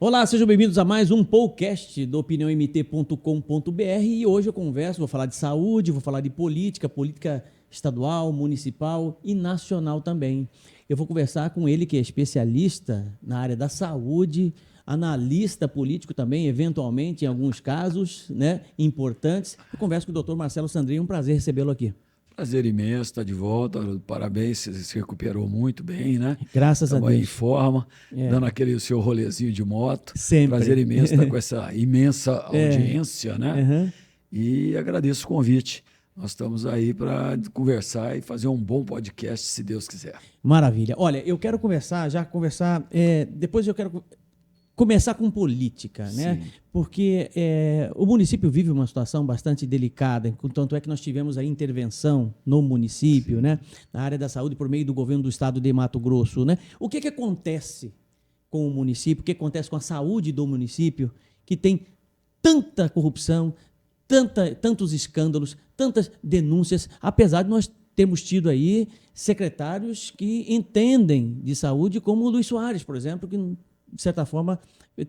Olá, sejam bem-vindos a mais um podcast do opiniãomt.com.br e hoje eu vou falar de saúde, vou falar de política estadual, municipal e nacional também. Eu vou conversar com ele que é especialista na área da saúde, analista político também, eventualmente em alguns casos, né, importantes. Eu converso com o Dr. Marcelo Sandrini, um prazer recebê-lo aqui. Prazer imenso estar de volta, parabéns, você se recuperou muito bem, né? Graças a Estamos aí Deus. em forma, dando aquele seu rolezinho de moto. Sempre. Prazer imenso estar com essa imensa audiência, né? Uhum. E agradeço o convite. Nós estamos aí para conversar e fazer um bom podcast, se Deus quiser. Maravilha. Olha, eu quero conversar, depois eu quero começar com política, né? Sim. Porque o município vive uma situação bastante delicada, tanto é que nós tivemos a intervenção no município, né? Na área da saúde por meio do governo do estado de Mato Grosso, né? O que acontece com o município, o que acontece com a saúde do município, que tem tanta corrupção, tantos escândalos, tantas denúncias, apesar de nós termos tido aí secretários que entendem de saúde, como o Luiz Soares, por exemplo, que de certa forma,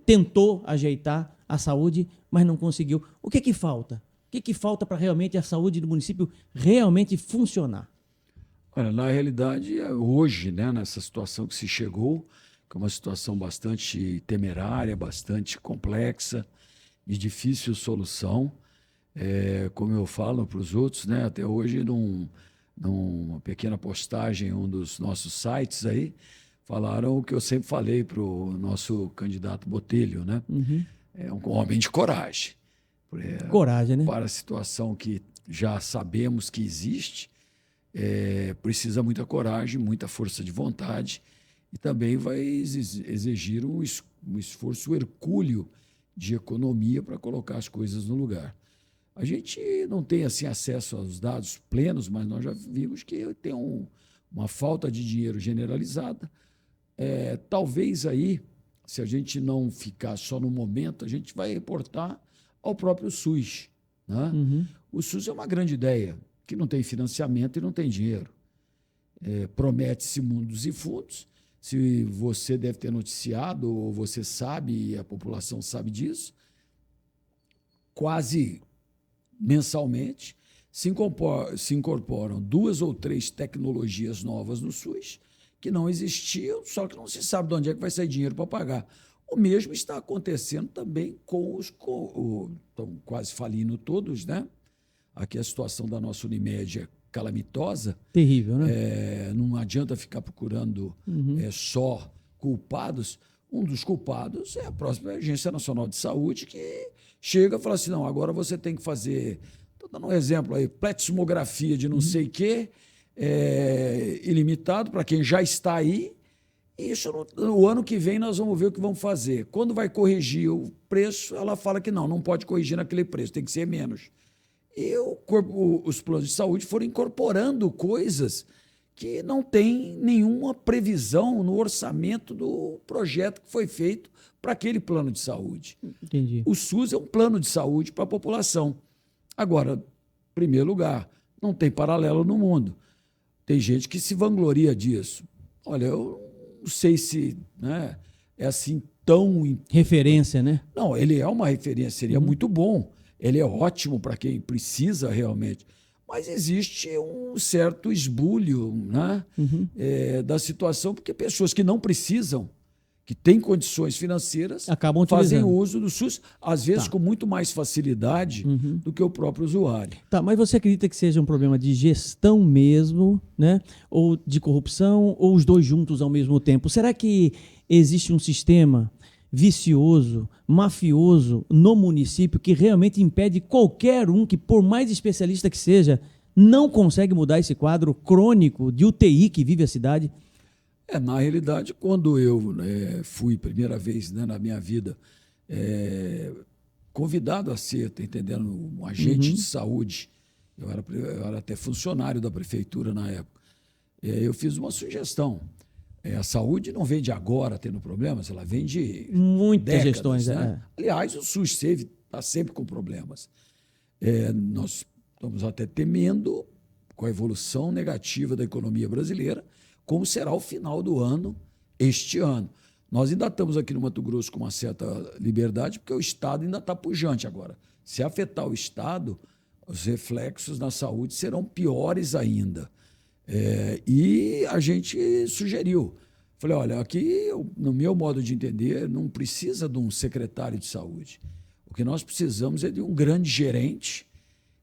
tentou ajeitar a saúde, mas não conseguiu. O que falta? O que falta para realmente a saúde do município realmente funcionar? Olha, na realidade, hoje, né, nessa situação que se chegou, que é uma situação bastante temerária, bastante complexa, de difícil solução, como eu falo para os outros, né, até hoje, numa pequena postagem em um dos nossos sites aí, falaram o que eu sempre falei para o nosso candidato Botelho, né? Uhum. É um homem de coragem. Coragem, né? Para a situação que já sabemos que existe, precisa muita coragem, muita força de vontade e também vai exigir um esforço hercúleo de economia para colocar as coisas no lugar. A gente não tem assim acesso aos dados plenos, mas nós já vimos que tem uma falta de dinheiro generalizada. Talvez aí, se a gente não ficar só no momento, a gente vai reportar ao próprio SUS. Né? Uhum. O SUS é uma grande ideia, que não tem financiamento e não tem dinheiro. Promete-se mundos e fundos. Se você deve ter noticiado, ou você sabe, e a população sabe disso, quase mensalmente se incorporam 2 ou 3 tecnologias novas no SUS, que não existiam, só que não se sabe de onde é que vai sair dinheiro para pagar. O mesmo está acontecendo também com estão quase falindo todos, né? Aqui a situação da nossa Unimed é calamitosa. Terrível, né? Não adianta ficar procurando só culpados. Um dos culpados é a própria Agência Nacional de Saúde, que chega e fala assim, não, agora você tem que fazer, estou dando um exemplo aí, pletismografia de não sei o quê, ilimitado para quem já está aí. E isso no ano que vem nós vamos ver o que vamos fazer. Quando vai corrigir o preço, ela fala que não pode corrigir naquele preço, tem que ser menos. E os planos de saúde foram incorporando coisas que não tem nenhuma previsão no orçamento do projeto que foi feito para aquele plano de saúde. Entendi. O SUS é um plano de saúde para a população. Agora, em primeiro lugar, não tem paralelo no mundo. Tem gente que se vangloria disso. Olha, eu não sei se, né, é assim tão... Referência, né? Não, ele é uma referência, seria muito bom. Ele é ótimo para quem precisa realmente. Mas existe um certo esbulho, né, da situação, porque pessoas que não precisam, que têm condições financeiras, acabam fazem utilizando. uso do SUS, às vezes com muito mais facilidade do que o próprio usuário. Tá, mas você acredita que seja um problema de gestão mesmo, né? Ou de corrupção, ou os dois juntos ao mesmo tempo? Será que existe um sistema vicioso, mafioso no município que realmente impede qualquer um que, por mais especialista que seja, não consegue mudar esse quadro crônico de UTI que vive a cidade? Na realidade, quando eu fui primeira vez, né, na minha vida convidado a ser, tá entendendo, um agente de saúde, eu era até funcionário da prefeitura na época, eu fiz uma sugestão. A saúde não vem de agora tendo problemas, ela vem de muitas décadas, gestões. né? Aliás, o SUS está sempre com problemas. Nós estamos até temendo, com a evolução negativa da economia brasileira, como será o final do ano, este ano. Nós ainda estamos aqui no Mato Grosso com uma certa liberdade, porque o Estado ainda está pujante agora. Se afetar o Estado, os reflexos na saúde serão piores ainda. E a gente sugeriu. Falei, olha, aqui, no meu modo de entender, não precisa de um secretário de saúde. O que nós precisamos é de um grande gerente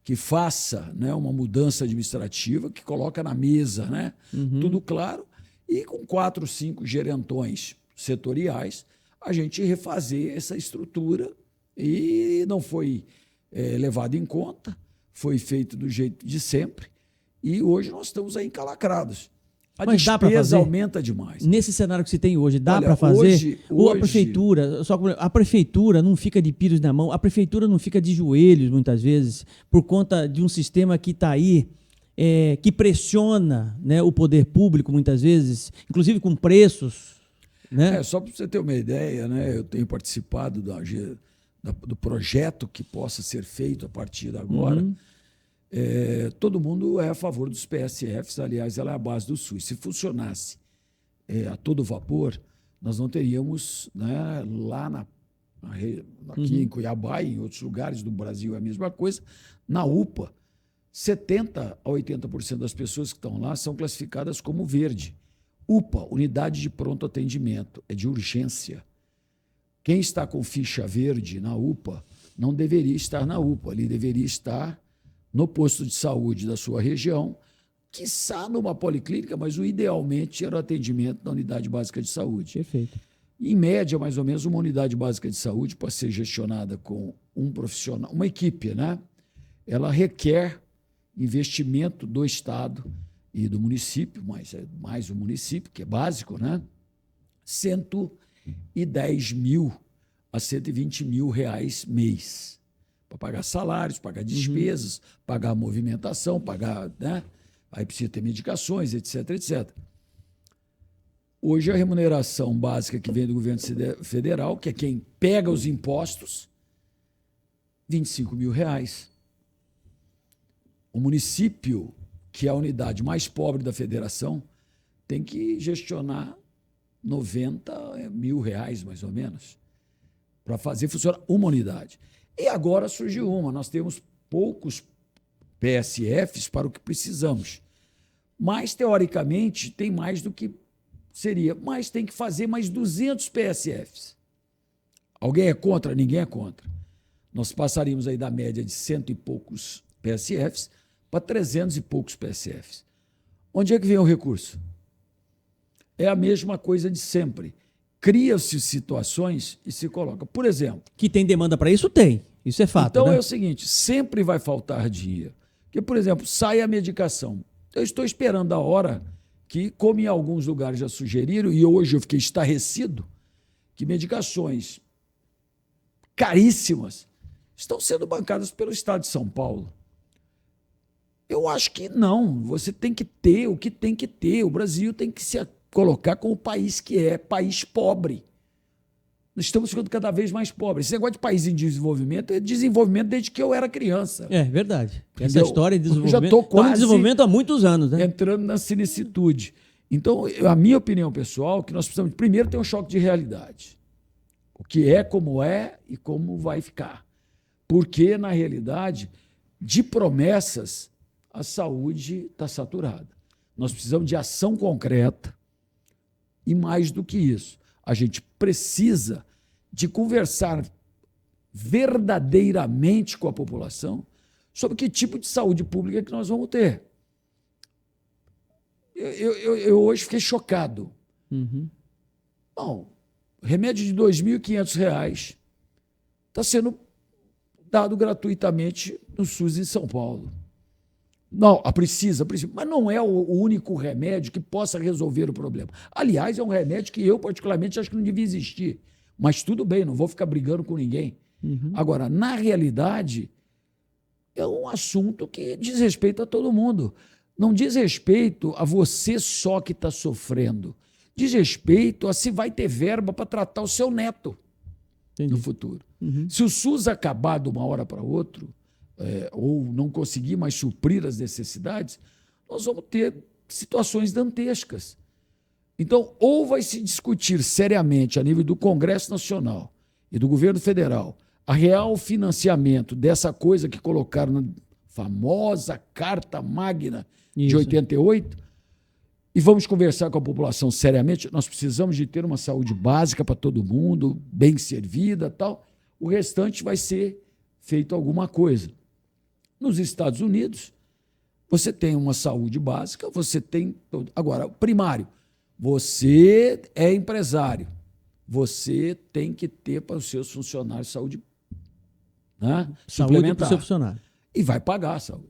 que faça, né, uma mudança administrativa, que coloca na mesa, né, tudo claro, e com 4, 5 gerentões setoriais, a gente refazer essa estrutura. E não foi levado em conta, foi feito do jeito de sempre, e hoje nós estamos aí encalacrados. A Mas despesa aumenta demais. Nesse cenário que se tem hoje, dá Olha, para fazer? hoje- Ou a prefeitura, a prefeitura não fica de pires na mão, a prefeitura não fica de joelhos muitas vezes, por conta de um sistema que está aí, que pressiona, né, o poder público muitas vezes, inclusive com preços, né? Só para você ter uma ideia, né, eu tenho participado do projeto que possa ser feito a partir de agora. Todo mundo é a favor dos PSFs, aliás, ela é a base do SUS. Se funcionasse a todo vapor, nós não teríamos, né, lá aqui em Cuiabá e em outros lugares do Brasil é a mesma coisa, na UPA, 70% a 80% das pessoas que estão lá são classificadas como verde. UPA, Unidade de Pronto Atendimento, é de urgência. Quem está com ficha verde na UPA não deveria estar na UPA, ele deveria estar no posto de saúde da sua região, quiçá numa policlínica, mas idealmente era o atendimento na unidade básica de saúde. Perfeito. Em média, mais ou menos, uma unidade básica de saúde, para ser gestionada com um profissional, uma equipe, né? Ela requer investimento do Estado e do município, mas é mais o município, que é básico, né? 110 mil a 120 mil reais mês. Para pagar salários, pagar despesas, pagar a movimentação, pagar, né? Aí precisa ter medicações, etc, etc. Hoje a remuneração básica que vem do governo federal, que é quem pega os impostos, 25 mil reais. O município, que é a unidade mais pobre da federação, tem que gestionar 90 mil reais, mais ou menos, para fazer funcionar uma unidade. E agora surgiu nós temos poucos PSFs para o que precisamos. Mas, teoricamente, tem mais do que seria. Mas tem que fazer mais 200 PSFs. Alguém é contra? Ninguém é contra. Nós passaríamos aí da média de 100 e poucos PSFs para 300 e poucos PSFs. Onde é que vem o recurso? É a mesma coisa de sempre. Cria-se situações e se coloca. Por exemplo... Que tem demanda para isso? Tem. Isso é fato. Então né? é o seguinte, sempre vai faltar dinheiro. Porque, por exemplo, sai a medicação. Eu estou esperando a hora que, como em alguns lugares já sugeriram, e hoje eu fiquei estarrecido, que medicações caríssimas estão sendo bancadas pelo Estado de São Paulo. Eu acho que não. Você tem que ter o que tem que ter. O Brasil tem que se colocar como o país que é, país pobre. Nós estamos ficando cada vez mais pobres. Esse negócio de país em desenvolvimento é desenvolvimento desde que eu era criança. É verdade. Essa Entendeu? história de desenvolvimento... Eu já estou quase em desenvolvimento há muitos anos, né? entrando na cinicitude. Então, a minha opinião pessoal é que nós precisamos, primeiro, ter um choque de realidade. O que é, como é e como vai ficar. Porque, na realidade, de promessas, a saúde está saturada. Nós precisamos de ação concreta e, mais do que isso, a gente precisa de conversar verdadeiramente com a população sobre que tipo de saúde pública que nós vamos ter. Eu hoje fiquei chocado. Bom, remédio de R$ 2.500 está sendo dado gratuitamente no SUS em São Paulo. Não, precisa, mas não é o único remédio que possa resolver o problema. Aliás, é um remédio que eu, particularmente, acho que não devia existir. Mas tudo bem, não vou ficar brigando com ninguém. Agora, na realidade, é um assunto que diz respeito a todo mundo. Não diz respeito a você só que está sofrendo. Diz respeito a se vai ter verba para tratar o seu neto no futuro. Se o SUS acabar de uma hora para outra, ou não conseguir mais suprir as necessidades, nós vamos ter situações dantescas. Então, ou vai se discutir seriamente a nível do Congresso Nacional e do governo federal a real financiamento dessa coisa que colocaram na famosa Carta Magna de Isso. 88, e vamos conversar com a população seriamente. Nós precisamos de ter uma saúde básica para todo mundo, bem servida, tal. O restante vai ser feito alguma coisa. Nos Estados Unidos, você tem uma saúde básica, você tem... Agora, primário, você é empresário, você tem que ter para os seus funcionários saúde, né? Saúde para o seu funcionário. E vai pagar a saúde.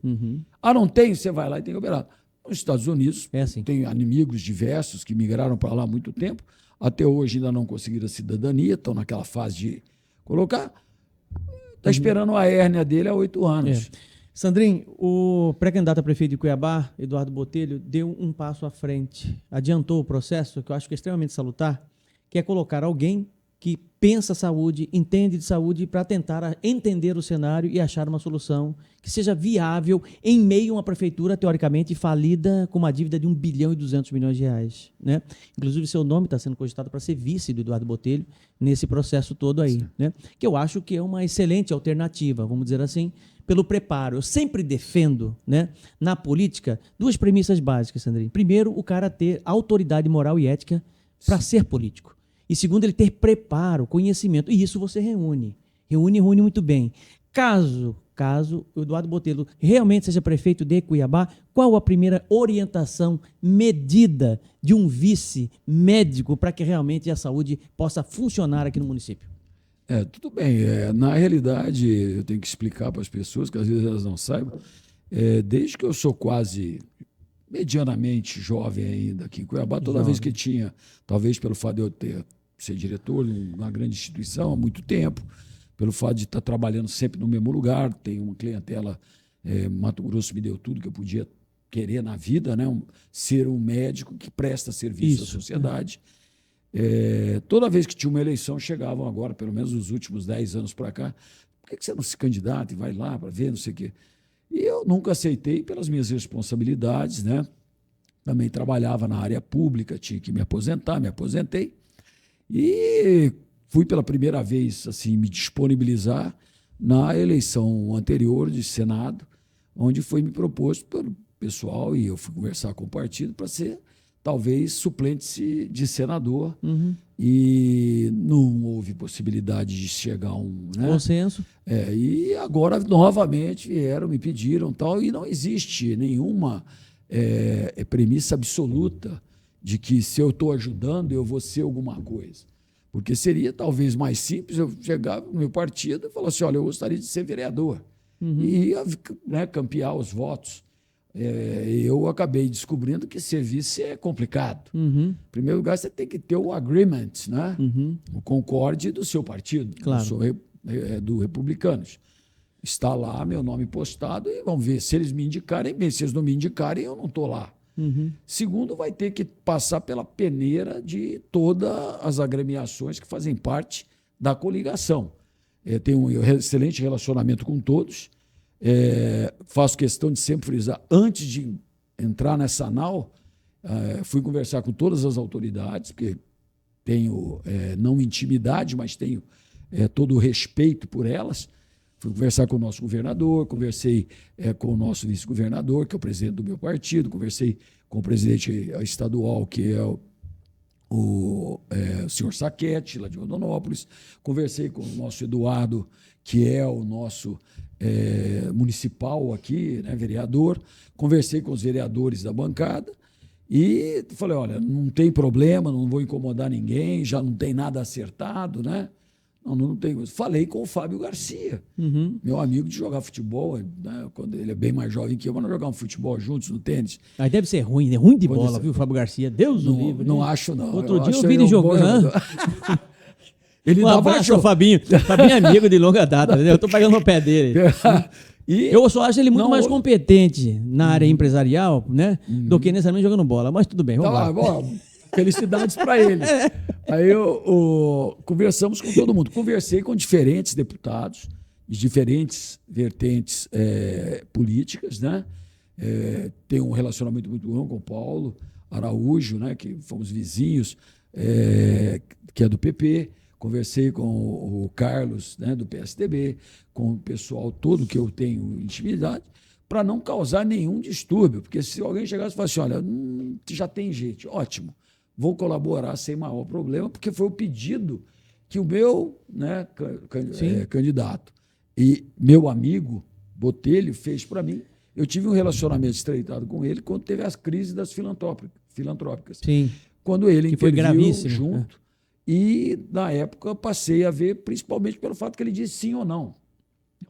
Não tem, você vai lá e tem que operar. Nos Estados Unidos, É assim. tem inimigos diversos que migraram para lá há muito tempo, até hoje ainda não conseguiram a cidadania, estão naquela fase de colocar. Está esperando a hérnia dele há 8 anos. Sandrinho, o pré-candidato a prefeito de Cuiabá, Eduardo Botelho, deu um passo à frente, adiantou o processo, que eu acho que é extremamente salutar, que é colocar alguém que pensa saúde, entende de saúde, para tentar entender o cenário e achar uma solução que seja viável em meio a uma prefeitura, teoricamente, falida, com uma dívida de 1 bilhão e 200 milhões de reais. Né? Inclusive, seu nome está sendo cogitado para ser vice do Eduardo Botelho nesse processo todo aí. Né? Que eu acho que é uma excelente alternativa, vamos dizer assim, pelo preparo. Eu sempre defendo, né, na política, 2 premissas básicas, Sandrinho. Primeiro, o cara ter autoridade moral e ética para ser político. E segundo, ele ter preparo, conhecimento. E isso você reúne. Reúne muito bem. Caso o Eduardo Botelho realmente seja prefeito de Cuiabá, qual a primeira orientação, medida de um vice médico para que realmente a saúde possa funcionar aqui no município? Tudo bem. Na realidade, eu tenho que explicar para as pessoas, que às vezes elas não saibam, desde que eu sou quase medianamente jovem ainda aqui em Cuiabá, toda vez que tinha, talvez pelo fato de eu ser diretor de uma grande instituição há muito tempo, pelo fato de estar trabalhando sempre no mesmo lugar, tem uma clientela, Mato Grosso me deu tudo que eu podia querer na vida, né? Ser um médico que presta serviço à sociedade. Toda vez que tinha uma eleição, chegavam agora, pelo menos nos últimos 10 anos para cá, por que você não se candidata e vai lá para ver, não sei o quê? E eu nunca aceitei pelas minhas responsabilidades, né? Também trabalhava na área pública, tinha que me aposentar, me aposentei. E fui pela primeira vez assim, me disponibilizar na eleição anterior de Senado, onde foi me proposto pelo pessoal, e eu fui conversar com o partido para ser, talvez, suplente de senador. E não houve possibilidade de chegar a um... Né? Consenso. E agora, novamente, vieram, me pediram, tal, e não existe nenhuma premissa absoluta de que se eu estou ajudando, eu vou ser alguma coisa. Porque seria talvez mais simples eu chegar no meu partido e falar assim, olha, eu gostaria de ser vereador. E ia, né, campear os votos. Eu acabei descobrindo que ser vice é complicado. Em primeiro lugar, você tem que ter o agreement, né? O concorde do seu partido. Claro. Eu sou do Republicanos. Está lá meu nome postado e vamos ver se eles me indicarem bem. Se eles não me indicarem, eu não estou lá. Segundo, vai ter que passar pela peneira de todas as agremiações que fazem parte da coligação. Tenho um excelente relacionamento com todos. Faço questão de sempre frisar, antes de entrar nessa ANAL, fui conversar com todas as autoridades, porque tenho não intimidade, mas tenho todo o respeito por elas. Fui conversar com o nosso governador, conversei com o nosso vice-governador, que é o presidente do meu partido, conversei com o presidente estadual, que é o senhor Saquete, lá de Rondonópolis, conversei com o nosso Eduardo, que é o nosso municipal aqui, né, vereador, conversei com os vereadores da bancada e falei, olha, não tem problema, não vou incomodar ninguém, já não tem nada acertado, né? Não tem. Falei com o Fábio Garcia, meu amigo de jogar futebol, né? Quando ele é bem mais jovem que eu, mas nós jogamos futebol juntos no tênis. Aí deve ser ruim, né? Ruim de bola, viu, Fábio Garcia? Deus o livre. Não acho, não. Outro dia eu vi ele jogando. Ele um abraço ao Fabinho. Fabinho é amigo de longa data, né? Eu tô pegando no pé dele. Eu só acho ele muito mais competente na área empresarial, né? Do que necessariamente jogando bola. Mas tudo bem, vamos lá. Felicidades para ele. Aí conversamos com todo mundo. Conversei com diferentes deputados de diferentes vertentes políticas, né? Tenho um relacionamento muito bom com o Paulo, Araújo, né, que fomos vizinhos, que é do PP, conversei com o Carlos, né, do PSDB, com o pessoal todo que eu tenho intimidade, para não causar nenhum distúrbio, porque se alguém chegasse e falasse, olha, já tem gente, ótimo, vou colaborar sem maior problema, porque foi o pedido que o meu, né, candidato e meu amigo Botelho fez para mim. Eu tive um relacionamento estreitado com ele quando teve as crises das filantrópicas. Sim. Quando ele que foi interviu gravíssimo. junto. E, na época, passei a ver, principalmente pelo fato que ele disse sim ou não.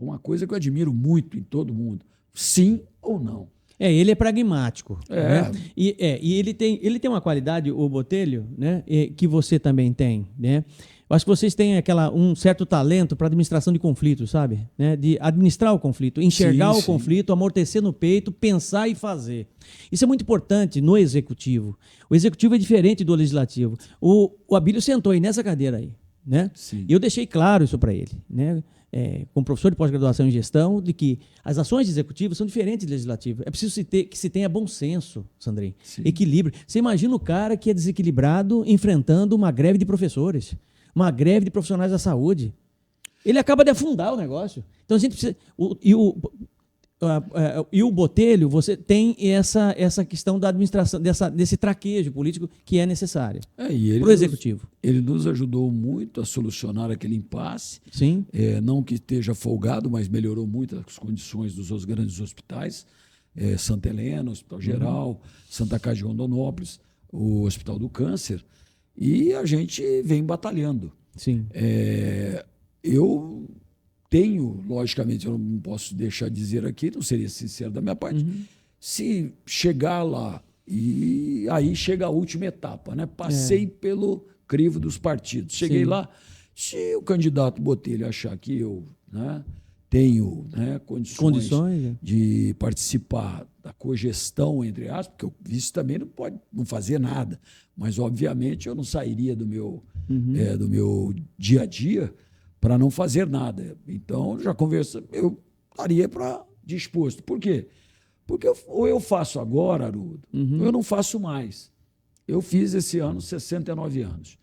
Uma coisa que eu admiro muito em todo mundo. Sim ou não. Ele é pragmático. É. Né? E ele tem uma qualidade, o Botelho, né, que você também tem, né? Eu acho que vocês têm um certo talento para administração de conflitos, sabe? Né? De administrar o conflito, enxergar o conflito, amortecer no peito, pensar e fazer. Isso é muito importante no executivo. O executivo é diferente do legislativo. O Abílio sentou aí nessa cadeira aí, né? Sim. E eu deixei claro isso para ele, né? Como professor de pós-graduação em gestão, de que as ações de executivo são diferentes de legislativo. É preciso que se tenha bom senso, Sandrinho, equilíbrio. Você imagina o cara que é desequilibrado enfrentando uma greve de professores, uma greve de profissionais da saúde. Ele acaba de afundar o negócio. Então a gente precisa... E o Botelho, você tem essa questão da administração, desse traquejo político que é necessário para o executivo. Ele nos ajudou muito a solucionar aquele impasse. Sim. Não que esteja folgado, mas melhorou muito as condições dos grandes hospitais. Santa Helena, Hospital Geral, Santa Casa de Rondonópolis, o Hospital do Câncer. E a gente vem batalhando. Sim. Eu tenho, logicamente, eu não posso deixar de dizer aqui, não seria sincero da minha parte, se chegar lá, e aí chega a última etapa, né? Passei pelo crivo dos partidos. Cheguei lá, se o candidato Botelho achar que eu, né, tenho, né, condições de participar da cogestão, entre aspas, porque o vice também não pode não fazer nada, mas, obviamente, eu não sairia do meu dia a dia para não fazer nada. Então, já eu estaria disposto. Por quê? Porque ou eu faço agora, Haroldo, ou eu não faço mais. Eu fiz esse ano 69 anos.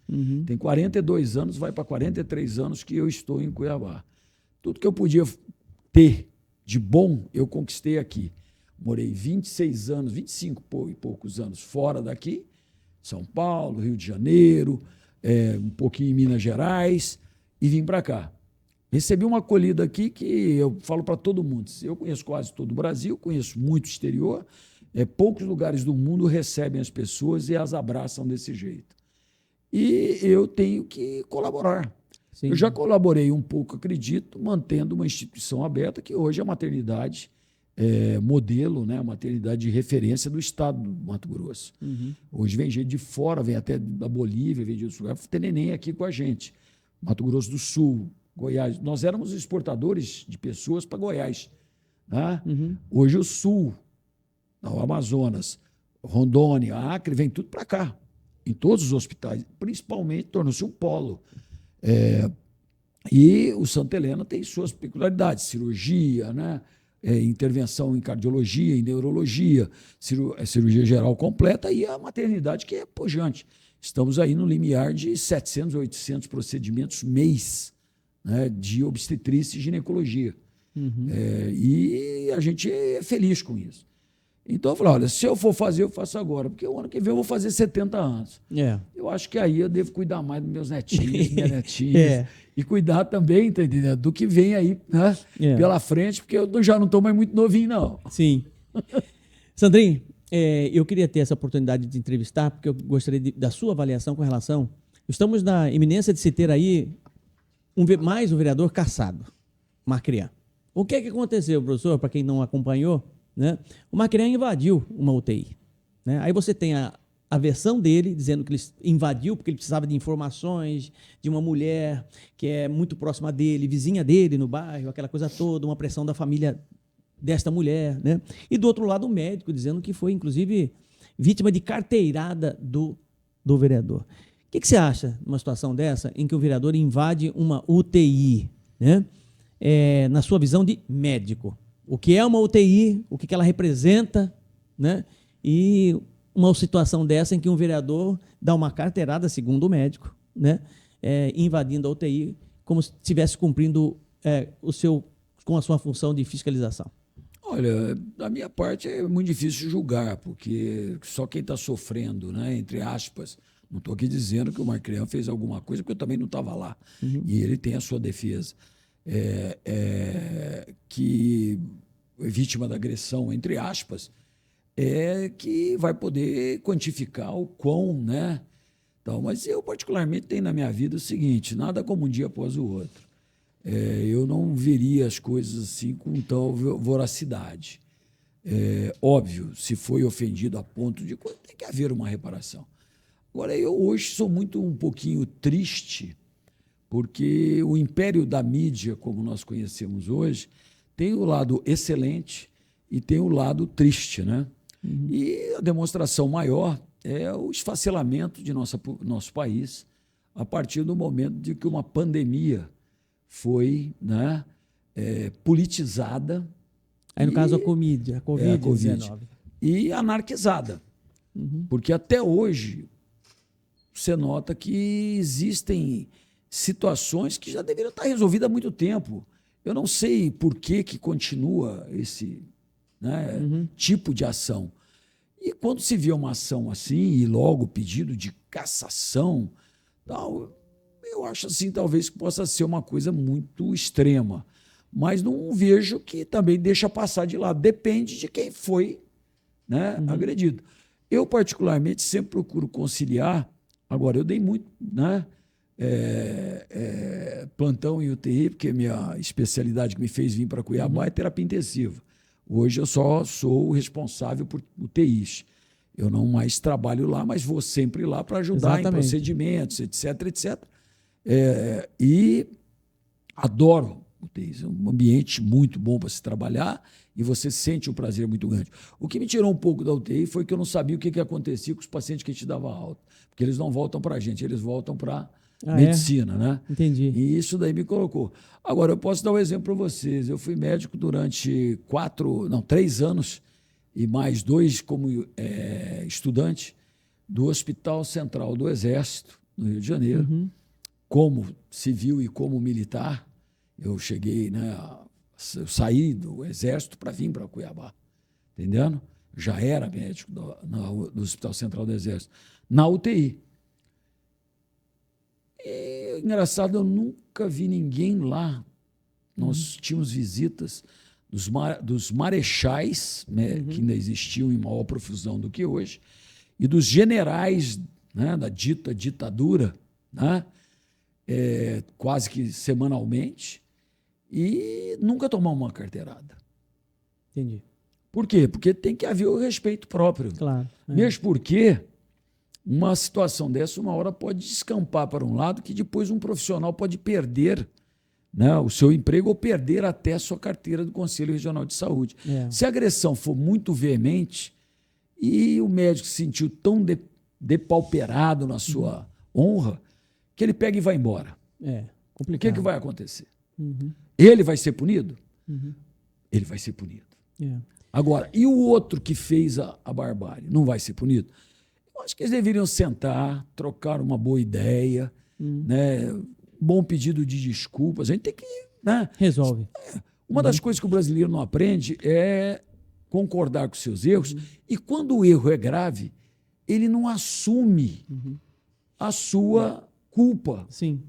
Tem 42 anos, vai para 43 anos que eu estou em Cuiabá. Tudo que eu podia ter de bom, eu conquistei aqui. Morei 26 anos, 25 e poucos anos fora daqui, São Paulo, Rio de Janeiro, um pouquinho em Minas Gerais, e vim para cá. Recebi uma acolhida aqui que eu falo para todo mundo. Eu conheço quase todo o Brasil, conheço muito o exterior. Poucos lugares do mundo recebem as pessoas e as abraçam desse jeito. E eu tenho que colaborar. Sim. Eu já colaborei um pouco, acredito, mantendo uma instituição aberta, que hoje é a maternidade modelo, né? A maternidade de referência do estado do Mato Grosso. Hoje vem gente de fora, vem até da Bolívia, vem de outros lugares, ter neném aqui com a gente. Mato Grosso do Sul, Goiás. Nós éramos exportadores de pessoas para Goiás. Né? Hoje o Sul, o Amazonas, Rondônia, Acre, vem tudo para cá. Em todos os hospitais. Principalmente, tornou-se um polo. E o Santa Helena tem suas peculiaridades. Cirurgia, né? Intervenção em cardiologia, em neurologia, cirurgia geral completa e a maternidade, que é pujante. Estamos aí no limiar de 700, 800 procedimentos mês, né, de obstetrícia e ginecologia. E a gente é feliz com isso. Então eu falei, olha, se eu for fazer, eu faço agora, porque o ano que vem eu vou fazer 70 anos. Eu acho que aí eu devo cuidar mais dos meus netinhos, minhas netinhas, e cuidar também, tá entendendo, do que vem aí, né, pela frente, porque eu já não estou mais muito novinho, não. Sim. Sandrinho, eu queria ter essa oportunidade de entrevistar, porque eu gostaria da sua avaliação com relação... Estamos na iminência de se ter aí mais um vereador cassado, Marcrian. O que é que aconteceu, professor, para quem não acompanhou? Né? O Marcrian invadiu uma UTI. Né? Aí você tem a versão dele, dizendo que ele invadiu porque ele precisava de informações de uma mulher que é muito próxima dele, vizinha dele no bairro, aquela coisa toda, uma pressão da família desta mulher, né? E do outro lado o médico dizendo que foi, inclusive, vítima de carteirada do vereador. O que você acha numa situação dessa, em que o vereador invade uma UTI, né? Na sua visão de médico? O que é uma UTI, o que ela representa, né? E uma situação dessa em que um vereador dá uma carteirada, segundo o médico, né, invadindo a UTI, como se estivesse cumprindo com a sua função de fiscalização? Olha, da minha parte é muito difícil julgar, porque só quem está sofrendo, né, entre aspas, não estou aqui dizendo que o Marcrean fez alguma coisa, porque eu também não estava lá. E ele tem a sua defesa. Que é vítima da agressão, entre aspas, que vai poder quantificar o quão, né? Então, mas eu, particularmente, tenho na minha vida o seguinte: nada como um dia após o outro. Eu não veria as coisas assim com tal voracidade. Óbvio, se foi ofendido a ponto de... tem que haver uma reparação. Agora, eu hoje sou um pouquinho triste, porque o império da mídia, como nós conhecemos hoje, tem o lado excelente e tem o lado triste, né? E a demonstração maior é o esfacelamento de nosso país a partir do momento de que uma pandemia foi, né, politizada. Aí, no caso, a Covid-19. E anarquizada. Porque até hoje você nota que existem situações que já deveriam estar resolvidas há muito tempo. Eu não sei por que continua esse, né, tipo de ação. E quando se vê uma ação assim, e logo pedido de cassação, tal, eu acho assim, talvez que possa ser uma coisa muito extrema. Mas não vejo que também deixa passar de lado. Depende de quem foi, né, agredido. Eu, particularmente, sempre procuro conciliar. Agora, eu dei muito, né, plantão em UTI, porque minha especialidade que me fez vir para Cuiabá é terapia intensiva. Hoje eu só sou o responsável por UTIs. Eu não mais trabalho lá, mas vou sempre lá para ajudar em procedimentos, etc, etc. E adoro UTIs. É um ambiente muito bom para se trabalhar e você sente um prazer muito grande. O que me tirou um pouco da UTI foi que eu não sabia o que acontecia com os pacientes que a gente dava alta. Porque eles não voltam para a gente, eles voltam para medicina, né? Entendi. E isso daí me colocou. Agora, eu posso dar um exemplo para vocês. Eu fui médico durante 3 anos e mais 2 como estudante do Hospital Central do Exército, no Rio de Janeiro, como civil e como militar. Eu cheguei, né, eu saí do Exército para vir para Cuiabá, entendendo? Já era médico do Hospital Central do Exército, na UTI. E, engraçado, eu nunca vi ninguém lá. Nós tínhamos visitas dos marechais, né, que ainda existiam em maior profusão do que hoje, e dos generais, né, da ditadura, né, quase que semanalmente, e nunca tomar uma carteirada. Entendi. Por quê? Porque tem que haver o respeito próprio. Claro. Mesmo porque uma situação dessa, uma hora pode descampar para um lado que depois um profissional pode perder, né, o seu emprego ou perder até a sua carteira do Conselho Regional de Saúde. Se a agressão for muito veemente e o médico se sentiu tão depauperado na sua honra que ele pega e vai embora. Complicado. O que vai acontecer? Ele vai ser punido? Ele vai ser punido. Agora, e o outro que fez a barbárie? Não vai ser punido? Eu acho que eles deveriam sentar, trocar uma boa ideia, né? Bom pedido de desculpas. A gente tem que... né? Resolve. Uma das coisas que o brasileiro não aprende é concordar com seus erros. E quando o erro é grave, ele não assume a sua culpa. Sim.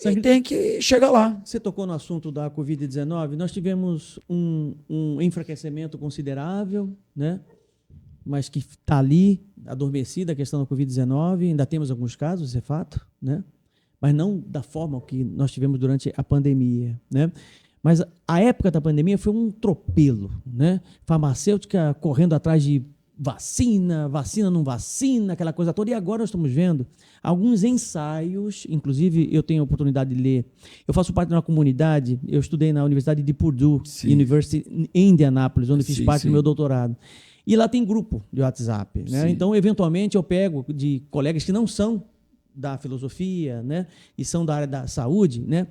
E tem que chegar lá. Você tocou no assunto da Covid-19. Nós tivemos um enfraquecimento considerável, né? Mas que está ali, adormecida a questão da Covid-19. Ainda temos alguns casos, isso é fato, né? Mas não da forma que nós tivemos durante a pandemia, né? Mas a época da pandemia foi um tropelo, né? Farmacêutica correndo atrás de vacina não vacina, aquela coisa toda. E agora nós estamos vendo alguns ensaios, inclusive eu tenho a oportunidade de ler. Eu faço parte de uma comunidade, eu estudei na Universidade de Purdue University em Indianápolis, onde fiz parte do meu doutorado. E lá tem grupo de WhatsApp, né? Então, eventualmente, eu pego de colegas que não são da filosofia, né, e são da área da saúde, né,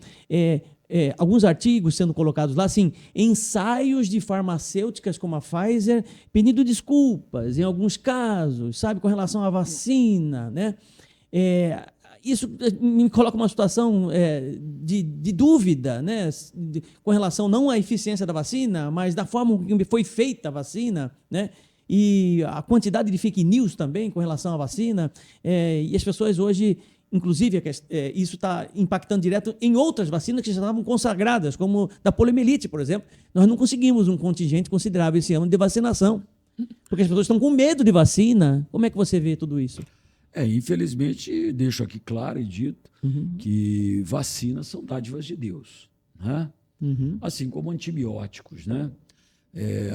alguns artigos sendo colocados lá, assim, ensaios de farmacêuticas como a Pfizer pedindo desculpas em alguns casos, sabe, com relação à vacina, né? Isso me coloca uma situação de dúvida, né? Com relação não à eficiência da vacina, mas da forma como foi feita a vacina, né? E a quantidade de fake news também com relação à vacina. E as pessoas hoje, inclusive, isso está impactando direto em outras vacinas que já estavam consagradas, como da poliomielite, por exemplo. Nós não conseguimos um contingente considerável esse ano de vacinação, porque as pessoas estão com medo de vacina. Como é que você vê tudo isso? Infelizmente, deixo aqui claro e dito que vacinas são dádivas de Deus, né? Assim como antibióticos, né?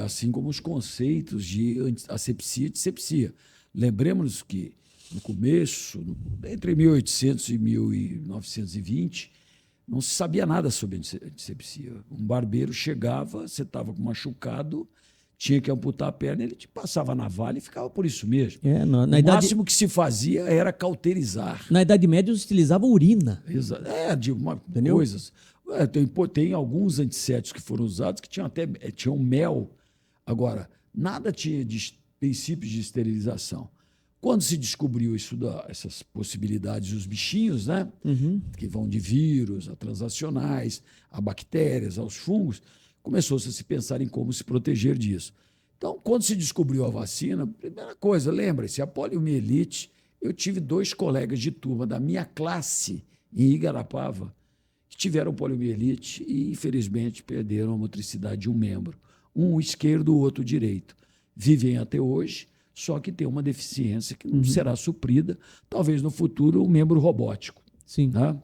Assim como os conceitos de asepsia e dissepsia. Lembremos que no começo, entre 1800 e 1920, não se sabia nada sobre dissepsia. Um barbeiro chegava, você estava machucado, tinha que amputar a perna, ele te passava a navalha e ficava por isso mesmo. O máximo que se fazia era cauterizar. Na Idade Média, se utilizava urina. Coisas. Tem alguns antissépticos que foram usados que tinham mel. Agora, nada tinha de princípios de esterilização. Quando se descobriu essas possibilidades, os bichinhos, né, que vão de vírus a transacionais, a bactérias, aos fungos, começou-se a se pensar em como se proteger disso. Então, quando se descobriu a vacina, primeira coisa, lembre-se, a poliomielite, eu tive 2 colegas de turma da minha classe em Igarapava que tiveram poliomielite e, infelizmente, perderam a motricidade de um membro. Um esquerdo, o outro direito. Vivem até hoje, só que tem uma deficiência que não será suprida, talvez no futuro, um membro robótico. Sim. Tá?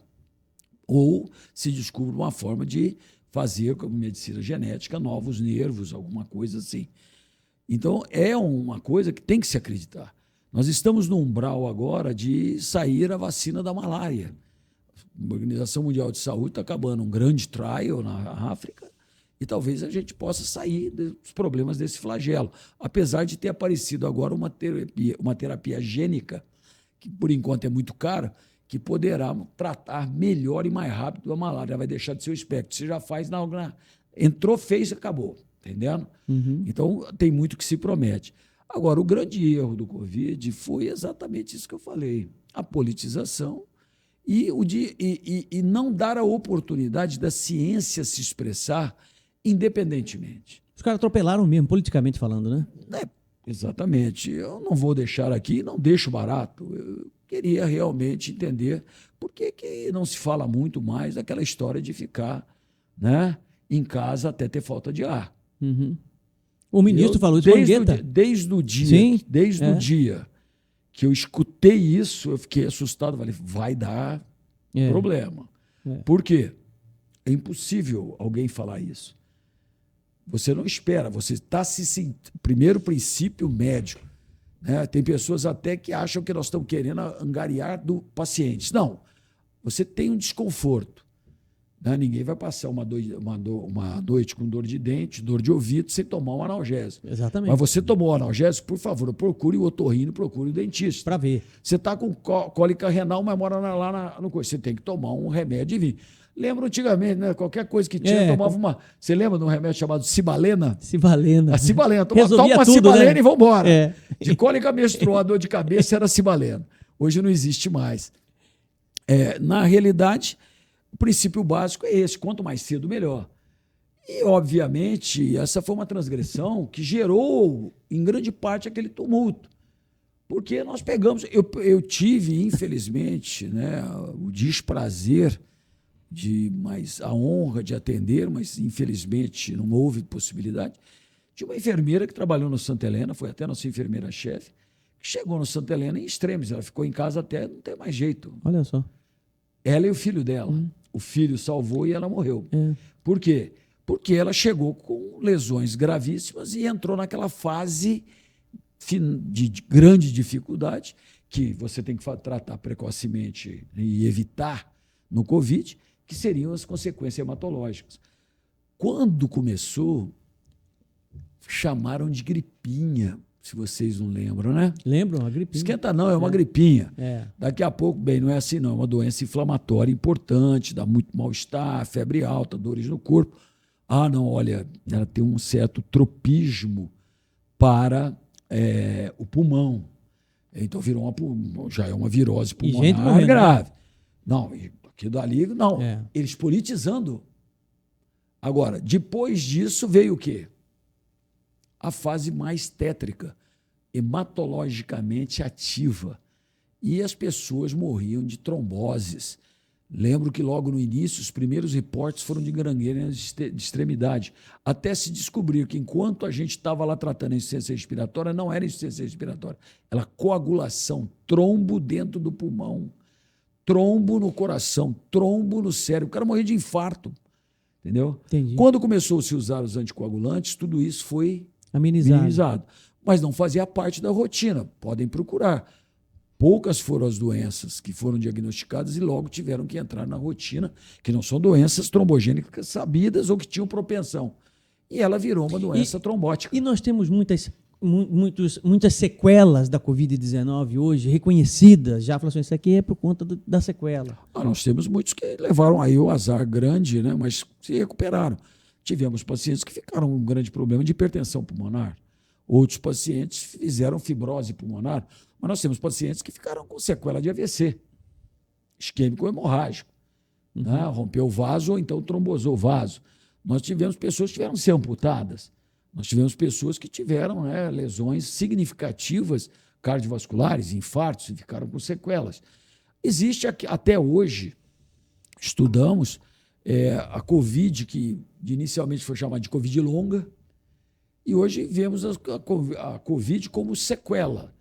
Ou se descubra uma forma de fazer, como medicina genética, novos nervos, alguma coisa assim. Então, é uma coisa que tem que se acreditar. Nós estamos no umbral agora de sair a vacina da malária. A Organização Mundial de Saúde está acabando um grande trial na África e talvez a gente possa sair dos problemas desse flagelo. Apesar de ter aparecido agora uma terapia gênica, que por enquanto é muito cara, que poderá tratar melhor e mais rápido a malária. Vai deixar de ser o espectro. Você já faz entrou, fez, acabou. Entendendo? Então, tem muito que se promete. Agora, o grande erro do Covid foi exatamente isso que eu falei. A politização e não dar a oportunidade da ciência se expressar independentemente. Os caras atropelaram mesmo, politicamente falando, né? Exatamente. Eu não vou deixar aqui, não deixo barato. Eu queria realmente entender por que não se fala muito mais daquela história de ficar, né, em casa até ter falta de ar. O ministro falou isso com Mandetta. Desde o dia que eu escutei isso, eu fiquei assustado. Falei, vai dar problema. Por quê? É impossível alguém falar isso. Você não espera, você está se sentindo. Primeiro princípio médico. Né? Tem pessoas até que acham que nós estamos querendo angariar do paciente. Não, você tem um desconforto. Né? Ninguém vai passar uma noite com dor de dente, dor de ouvido, sem tomar um analgésico. Exatamente. Mas você tomou o analgésico, por favor, procure o otorrino, procure o dentista. Para ver. Você está com cólica renal, mas mora lá no coisa. Você tem que tomar um remédio e vir. Lembra antigamente, né? Qualquer coisa que tinha, tomava uma... Você lembra de um remédio chamado Cibalena? Cibalena. A Cibalena. Toma uma tudo, Cibalena, né? E vambora. É. De cólica menstrual, dor de cabeça, era Cibalena. Hoje não existe mais. Na realidade, o princípio básico é esse. Quanto mais cedo, melhor. E, obviamente, essa foi uma transgressão que gerou, em grande parte, aquele tumulto. Porque nós pegamos... Eu tive, infelizmente, né, o desprazer mas a honra de atender, mas infelizmente não houve possibilidade, de uma enfermeira que trabalhou no Santa Helena, foi até nossa enfermeira-chefe, que chegou no Santa Helena em extremis, ela ficou em casa até não ter mais jeito. Olha só. Ela e o filho dela. O filho salvou e ela morreu. Por quê? Porque ela chegou com lesões gravíssimas e entrou naquela fase de grande dificuldade, que você tem que tratar precocemente e evitar no Covid, que seriam as consequências hematológicas. Quando começou, chamaram de gripinha. se vocês não lembram, né? Lembram? A gripinha. Esquenta não, é uma gripinha. É. Daqui a pouco, bem, não é assim não, é uma doença inflamatória importante, dá muito mal-estar, febre alta, dores no corpo. Ah, não, olha, ela tem um certo tropismo para o pulmão. Então já é uma virose pulmonar grave. Não, aqui dali, não. É. Eles politizando. Agora, depois disso veio o quê? A fase mais tétrica, hematologicamente ativa. E as pessoas morriam de tromboses. Lembro que logo no início, os primeiros reportes foram de gangrena de extremidade. Até se descobrir que enquanto a gente estava lá tratando a insuficiência respiratória, não era insuficiência respiratória. Era coagulação, trombo dentro do pulmão, trombo no coração, trombo no cérebro. O cara morria de infarto. Entendeu? Entendi. Quando começou a se usar os anticoagulantes, tudo isso foi Amenizado. Mas não fazia parte da rotina. Podem procurar. Poucas foram as doenças que foram diagnosticadas e logo tiveram que entrar na rotina, que não são doenças trombogênicas sabidas ou que tinham propensão. E ela virou uma doença trombótica. E nós temos muitas sequelas da Covid-19 hoje, reconhecidas. Já falou assim, isso aqui é por conta da sequela. Nós temos muitos que levaram aí o azar grande, né, mas se recuperaram. Tivemos pacientes que ficaram com um grande problema de hipertensão pulmonar. Outros pacientes fizeram fibrose pulmonar. Mas nós temos pacientes que ficaram com sequela de AVC, isquêmico hemorrágico. Né? Rompeu o vaso ou então trombosou o vaso. Nós tivemos pessoas que tiveram que ser amputadas. Nós tivemos pessoas que tiveram lesões significativas cardiovasculares, infartos, e ficaram com sequelas. Existe até hoje, estudamos a Covid, que inicialmente foi chamada de Covid longa, e hoje vemos a Covid como sequela.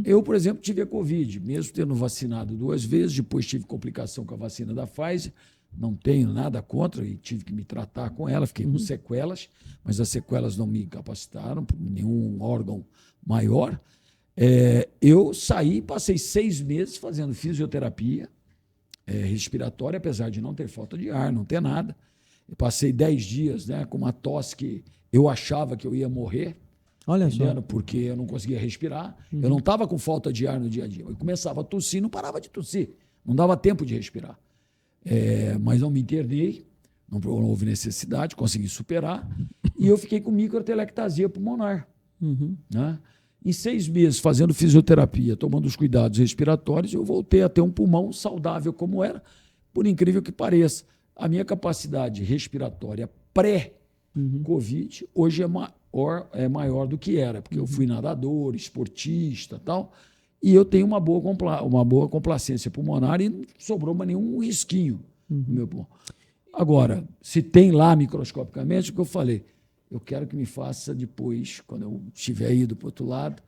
Eu, por exemplo, tive a Covid, mesmo tendo vacinado 2 vezes, depois tive complicação com a vacina da Pfizer, não tenho nada contra e tive que me tratar com ela, fiquei com sequelas, mas as sequelas não me incapacitaram por nenhum órgão maior. Eu saí, passei 6 meses fazendo fisioterapia respiratória, apesar de não ter falta de ar, não ter nada. Eu passei 10 dias com uma tosse que eu achava que eu ia morrer. Olha só. Porque eu não conseguia respirar. Eu não estava com falta de ar no dia a dia. Eu começava a tossir, não parava de tossir. Não dava tempo de respirar. Mas não me internei, não houve necessidade, consegui superar. E eu fiquei com microtelectasia pulmonar. Né? Em 6 meses, fazendo fisioterapia, tomando os cuidados respiratórios, eu voltei a ter um pulmão saudável como era. Por incrível que pareça, a minha capacidade respiratória pré-Covid hoje é maior do que era, porque eu fui nadador, esportista e tal, e eu tenho uma boa complacência pulmonar e não sobrou mais nenhum risquinho no meu pulmão. Agora, se tem lá microscopicamente, o que eu falei, eu quero que me faça depois, quando eu tiver ido para o outro lado,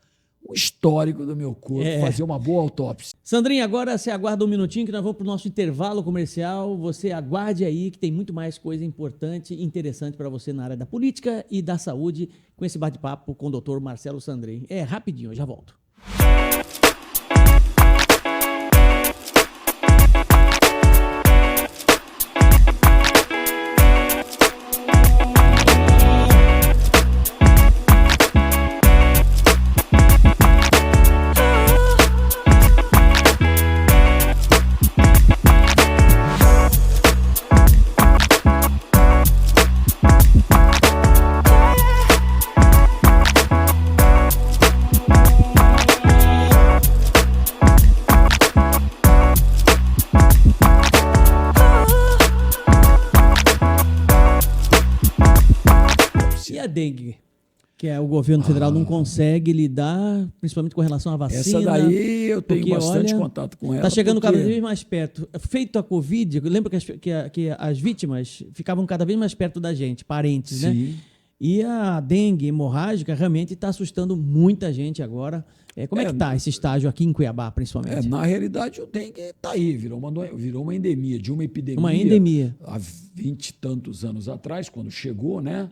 um histórico do meu corpo, fazer uma boa autópsia. Sandrinha, agora você aguarda um minutinho que nós vamos para o nosso intervalo comercial. Você aguarde aí que tem muito mais coisa importante e interessante para você na área da política e da saúde com esse bate-papo com o Dr. Marcelo Sandrin. Rapidinho, eu já volto. Dengue, que o governo federal não consegue lidar, principalmente com relação à vacina. Essa daí eu tenho bastante contato com ela. Está chegando cada vez mais perto. Feito a Covid, lembra que as vítimas ficavam cada vez mais perto da gente, parentes, Sim. né? E a dengue hemorrágica realmente está assustando muita gente agora. Como é que está esse estágio aqui em Cuiabá, principalmente? Na realidade, o dengue está aí, virou uma endemia, de uma epidemia. Uma endemia. Há 20 e tantos anos atrás, quando chegou, né?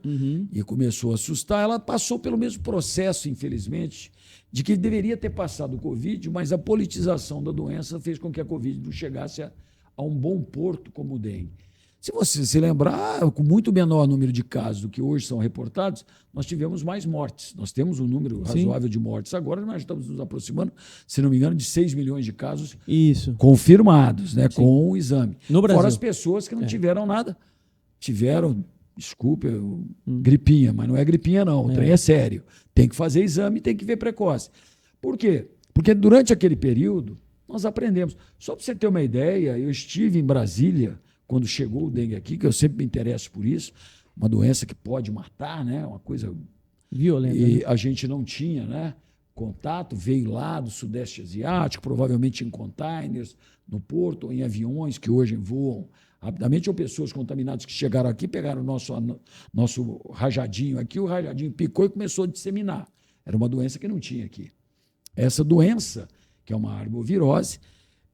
E começou a assustar, ela passou pelo mesmo processo, infelizmente, de que deveria ter passado o Covid, mas a politização da doença fez com que a Covid não chegasse a um bom porto como o dengue. Se você se lembrar, com muito menor número de casos do que hoje são reportados, nós tivemos mais mortes. Nós temos um número razoável de mortes agora, nós estamos nos aproximando, se não me engano, de 6 milhões de casos confirmados, né, com o exame. No Brasil. Fora as pessoas que não tiveram nada. Tiveram, desculpa, gripinha, mas não é gripinha não, o trem é sério. Tem que fazer exame, tem que ver precoce. Por quê? Porque durante aquele período, nós aprendemos. Só para você ter uma ideia, eu estive em Brasília, quando chegou o dengue aqui, que eu sempre me interesso por isso, uma doença que pode matar, né? Uma coisa violenta. E a gente não tinha, né, contato, veio lá do Sudeste Asiático, provavelmente em containers, no porto, ou em aviões que hoje voam rapidamente, ou pessoas contaminadas que chegaram aqui, pegaram o nosso rajadinho aqui, o rajadinho picou e começou a disseminar. Era uma doença que não tinha aqui. Essa doença, que é uma arbovirose,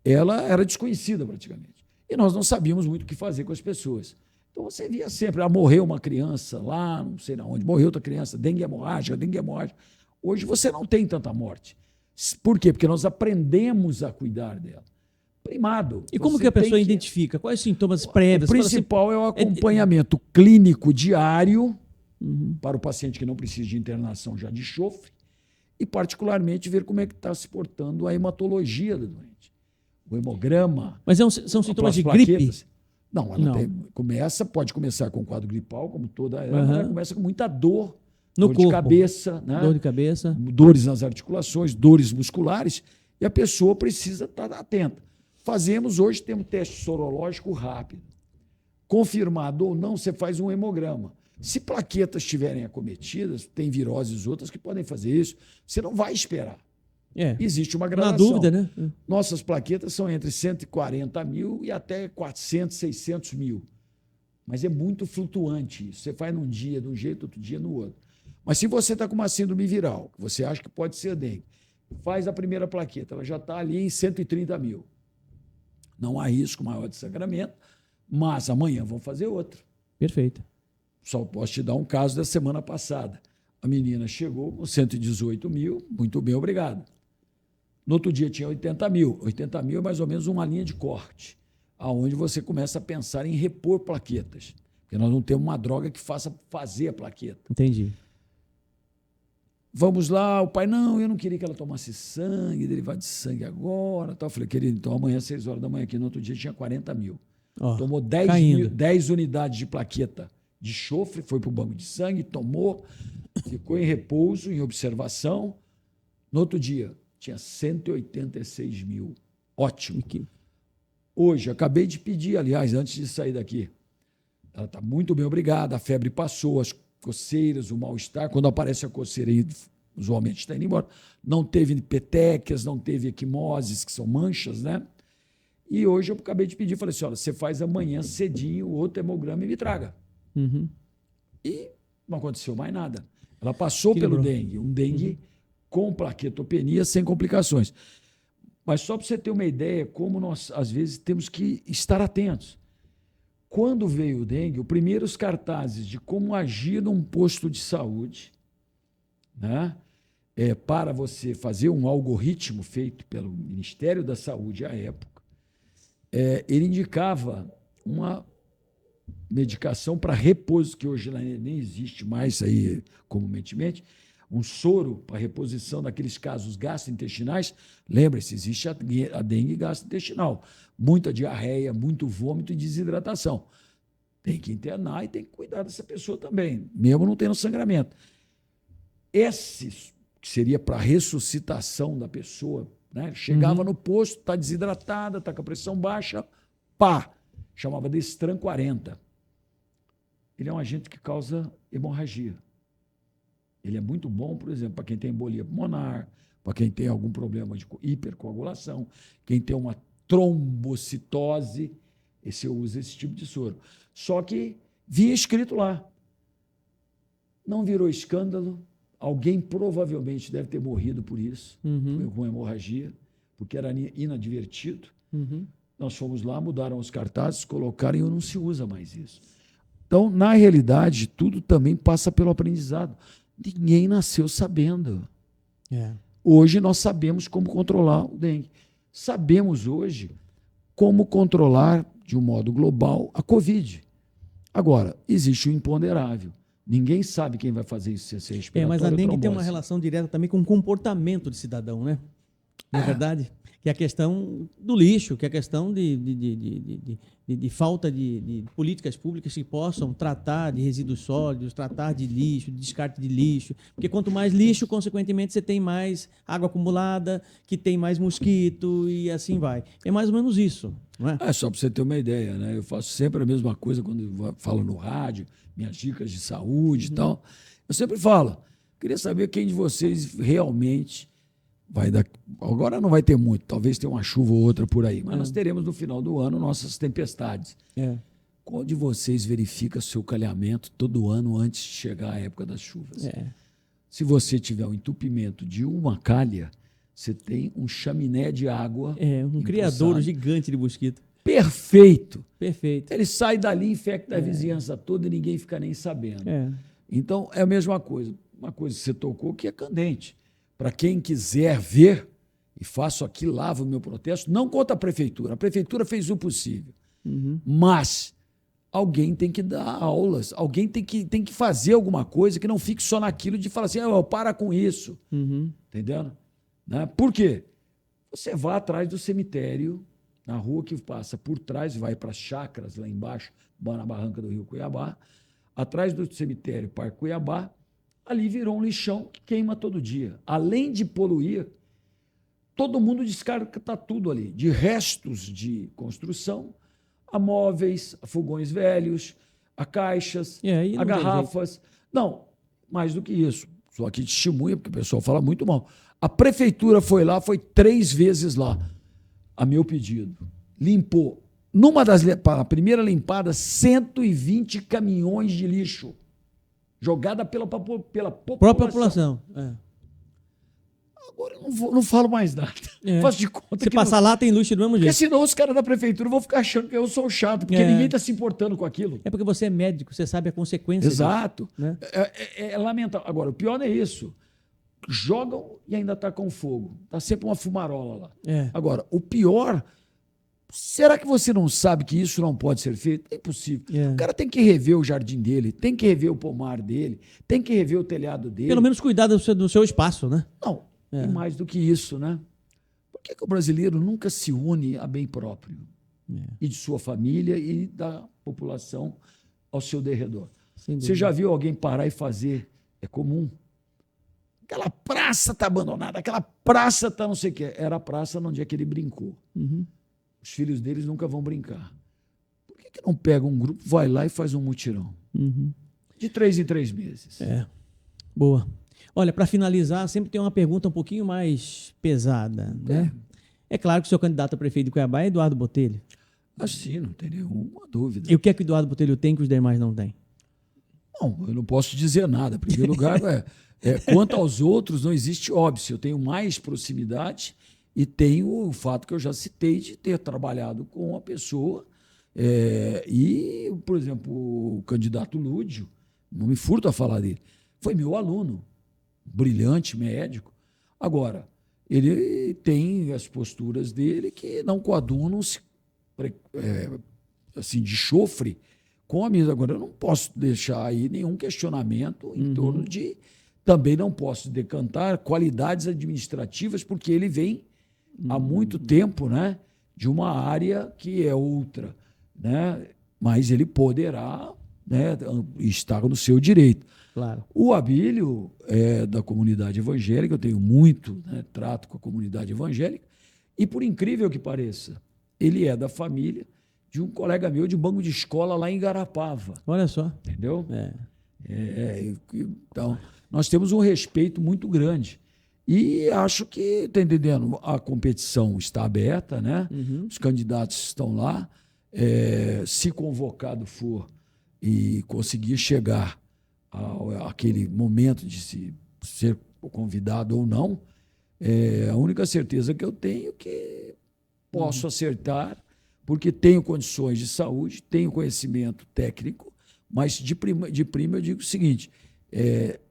ela era desconhecida praticamente. E nós não sabíamos muito o que fazer com as pessoas. Então você via sempre, morreu uma criança lá, não sei onde, morreu outra criança, dengue hemorrágica, dengue hemorrágica. Hoje você não tem tanta morte. Por quê? Porque nós aprendemos a cuidar dela. Primado. E como que a pessoa identifica? Quais os sintomas prévios? O principal é o acompanhamento clínico diário para o paciente que não precisa de internação já de enxofre e, particularmente, ver como é que está se portando a hematologia da doente. O hemograma. Mas são sintomas de gripe? Não, ela pode começar com quadro gripal, como toda ela, mas ela começa com muita dor. No dor corpo. De cabeça, né? Dor de cabeça. Dores nas articulações, dores musculares, e a pessoa precisa estar atenta. Hoje temos teste sorológico rápido. Confirmado ou não, você faz um hemograma. Se plaquetas estiverem acometidas, tem viroses outras que podem fazer isso, você não vai esperar. Existe uma gradação. Na dúvida, né? Nossas plaquetas são entre 140 mil e até 400, 600 mil. Mas é muito flutuante isso. Você faz num dia de um jeito, outro dia no outro. Mas se você está com uma síndrome viral, que você acha que pode ser dengue, faz a primeira plaqueta, ela já está ali em 130 mil. Não há risco maior de sangramento, mas amanhã vão fazer outra. Perfeito. Só posso te dar um caso da semana passada. A menina chegou com 118 mil, muito bem, obrigado. No outro dia tinha 80 mil. 80 mil é mais ou menos uma linha de corte, aonde você começa a pensar em repor plaquetas. Porque nós não temos uma droga que faça fazer a plaqueta. Entendi. Vamos lá, o pai, não, eu não queria que ela tomasse sangue, derivado de sangue agora. Eu falei, querido, então amanhã, 6 horas da manhã, aqui no outro dia tinha 40 mil. Tomou 10 unidades de plaqueta de enxofre, foi para o banco de sangue, tomou, ficou em repouso, em observação. No outro dia, tinha 186 mil. Ótimo. Hoje, acabei de pedir, aliás, antes de sair daqui. Ela está muito bem, obrigada. A febre passou, as coceiras, o mal-estar. Quando aparece a coceira, usualmente está indo embora. Não teve petequias, não teve equimoses, que são manchas, né? E hoje eu acabei de pedir, falei assim, olha, você faz amanhã cedinho outro hemograma e me traga. E não aconteceu mais nada. Ela passou pelo dengue, um dengue com plaquetopenia, sem complicações. Mas só para você ter uma ideia, como nós, às vezes, temos que estar atentos. Quando veio o dengue, os primeiros cartazes de como agir num posto de saúde, né, para você fazer um algoritmo feito pelo Ministério da Saúde à época, ele indicava uma medicação para repouso, que hoje nem existe mais aí comumente, um soro para reposição daqueles casos gastrointestinais. Lembre-se, existe a dengue gastrointestinal. Muita diarreia, muito vômito e desidratação. Tem que internar e tem que cuidar dessa pessoa também, mesmo não tendo sangramento. Esse que seria para ressuscitação da pessoa, né? Chegava no posto, está desidratada, está com a pressão baixa, chamava de Destran 40. Ele é um agente que causa hemorragia. Ele é muito bom, por exemplo, para quem tem embolia pulmonar, para quem tem algum problema de hipercoagulação, quem tem uma trombocitose, usa esse tipo de soro. Só que vinha escrito lá. Não virou escândalo, alguém provavelmente deve ter morrido por isso, com hemorragia, porque era inadvertido. Nós fomos lá, mudaram os cartazes, colocaram e não se usa mais isso. Então, na realidade, tudo também passa pelo aprendizado. Ninguém nasceu sabendo. Hoje nós sabemos como controlar o dengue. Sabemos hoje como controlar de um modo global, a Covid. Agora, existe o imponderável. Ninguém sabe quem vai fazer isso, se é respiratório Mas a dengue ou tem uma trombose. relação direta também com o comportamento de cidadão, né? Não é verdade? Que é a questão do lixo, que é a questão de falta de políticas públicas que possam tratar de resíduos sólidos, tratar de lixo, de descarte de lixo. Porque quanto mais lixo, consequentemente, você tem mais água acumulada, que tem mais mosquito e assim vai. É mais ou menos isso, não é? Só para você ter uma ideia, né? Eu faço sempre a mesma coisa quando eu falo no rádio, minhas dicas de saúde e tal. Eu sempre falo, queria saber quem de vocês realmente vai dar. Agora não vai ter muito, talvez tenha uma chuva ou outra por aí, mas nós teremos no final do ano nossas tempestades. Qual de vocês verifica seu calhamento todo ano antes de chegar a época das chuvas? Se você tiver um entupimento de uma calha, você tem um chaminé de água. Um criador gigante de mosquito. Perfeito. Perfeito. Ele sai dali, infecta a vizinhança toda e ninguém fica nem sabendo. Então, é a mesma coisa. Uma coisa que você tocou que é candente. Para quem quiser ver, e faço aqui, lavo o meu protesto, não contra a prefeitura. A prefeitura fez o possível. Mas alguém tem que dar aulas, alguém tem que fazer alguma coisa que não fique só naquilo de falar assim, para com isso. Entendendo? Né? Por quê? Você vai atrás do cemitério, na rua que passa por trás, vai para as chácaras lá embaixo, na barranca do Rio Cuiabá, atrás do cemitério Parque Cuiabá, ali virou um lixão que queima todo dia. Além de poluir, todo mundo descarta tudo ali, de restos de construção, a móveis, a fogões velhos, a caixas, a garrafas. Não, mais do que isso. Só aqui testemunha, porque o pessoal fala muito mal. A prefeitura foi lá, foi 3 vezes lá, a meu pedido. Limpou. A primeira limpada, 120 caminhões de lixo. Jogada pela população. Própria população. Agora eu não falo mais nada. Faço de conta Se passar lá, tem lixo do mesmo jeito. Porque senão os caras da prefeitura vão ficar achando que eu sou chato, porque ninguém está se importando com aquilo. É porque você é médico, você sabe a consequência. Exato. Disso, né? É lamentável. Agora, o pior não é isso. Jogam e ainda está com fogo. Está sempre uma fumarola lá. Agora, o pior... Será que você não sabe que isso não pode ser feito? É impossível. O cara tem que rever o jardim dele, tem que rever o pomar dele, tem que rever o telhado dele. Pelo menos cuidar do seu espaço, né? Não, e mais do que isso, né? Por que o brasileiro nunca se une a bem próprio? E de sua família e da população ao seu derredor? Você já viu alguém parar e fazer? É comum. Aquela praça está abandonada, aquela praça está não sei o quê. Era a praça no dia que ele brincou. Os filhos deles nunca vão brincar. Por que não pega um grupo, vai lá e faz um mutirão? De 3 em 3 meses. Boa. Olha, para finalizar, sempre tem uma pergunta um pouquinho mais pesada, né? É claro que o seu candidato a prefeito de Cuiabá é Eduardo Botelho. Assim, não tem nenhuma dúvida. E o que é que o Eduardo Botelho tem que os demais não têm? Não, eu não posso dizer nada. Em primeiro lugar, quanto aos outros, não existe óbvio. Eu tenho mais proximidade e tenho o fato que eu já citei de ter trabalhado com a pessoa. E, por exemplo, o candidato Lúdio, não me furto a falar dele, foi meu aluno, brilhante médico. Agora, ele tem as posturas dele que não coadunam assim, de chofre com a minha. Agora, eu não posso deixar aí nenhum questionamento em torno de... Também não posso decantar qualidades administrativas, porque ele vem há muito tempo, né, de uma área que é outra, né, mas ele poderá, né, estar no seu direito. Claro. O Abílio é da comunidade evangélica, eu tenho muito, né, trato com a comunidade evangélica, e por incrível que pareça, ele é da família de um colega meu de banco de escola lá em Igarapava. Olha só. Entendeu? Então, nós temos um respeito muito grande. E acho que, tá entendendo, a competição está aberta, né? Os candidatos estão lá. Se convocado for e conseguir chegar àquele momento de se ser convidado ou não, a única certeza que eu tenho é que posso acertar, porque tenho condições de saúde, tenho conhecimento técnico, mas de prima eu digo o seguinte,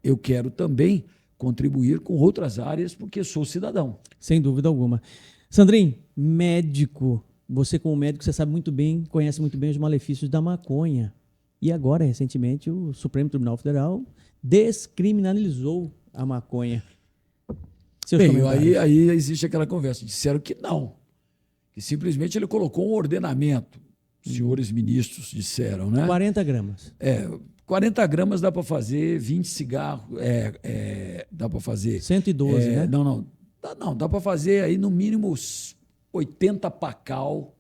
eu quero também contribuir com outras áreas, porque sou cidadão. Sem dúvida alguma. Sandrinho, médico, Você, como médico, você sabe muito bem, conhece muito bem os malefícios da maconha. E agora, recentemente, o Supremo Tribunal Federal descriminalizou a maconha. Seus Bem, comentários. aí existe aquela conversa. Disseram que não. Que simplesmente ele colocou um ordenamento. Os senhores ministros disseram, né? 40 gramas. 40 gramas dá para fazer 20 cigarros. Dá para fazer. 112, né? Não, dá para fazer aí no mínimo uns 80 pacal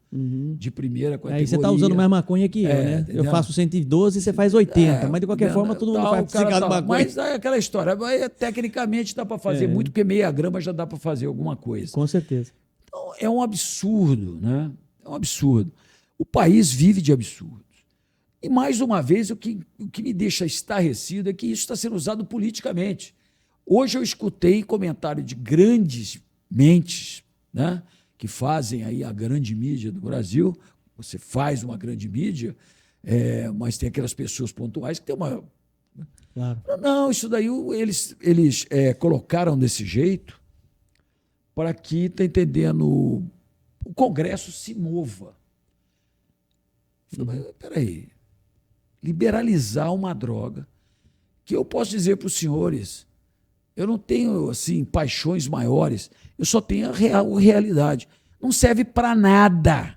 de primeira categoria. Aí você está usando mais maconha que eu, né? Entendeu? Eu faço 112 e você faz 80. Mas de qualquer forma, todo mundo faz cigarro de maconha. Mas é aquela história. Tecnicamente dá para fazer muito, porque meia grama já dá para fazer alguma coisa. Com certeza. Então, é um absurdo, né? É um absurdo. O país vive de absurdos. E, mais uma vez, o que me deixa estarrecido é que isso está sendo usado politicamente. Hoje eu escutei comentário de grandes mentes, né, que fazem aí a grande mídia do Brasil. Você faz uma grande mídia, mas tem aquelas pessoas pontuais que tem uma... Claro. Não, isso daí eles colocaram desse jeito para que, está entendendo, o Congresso se mova. Espera aí, liberalizar uma droga que eu posso dizer para os senhores, eu não tenho assim paixões maiores, eu só tenho a realidade. Não serve para nada.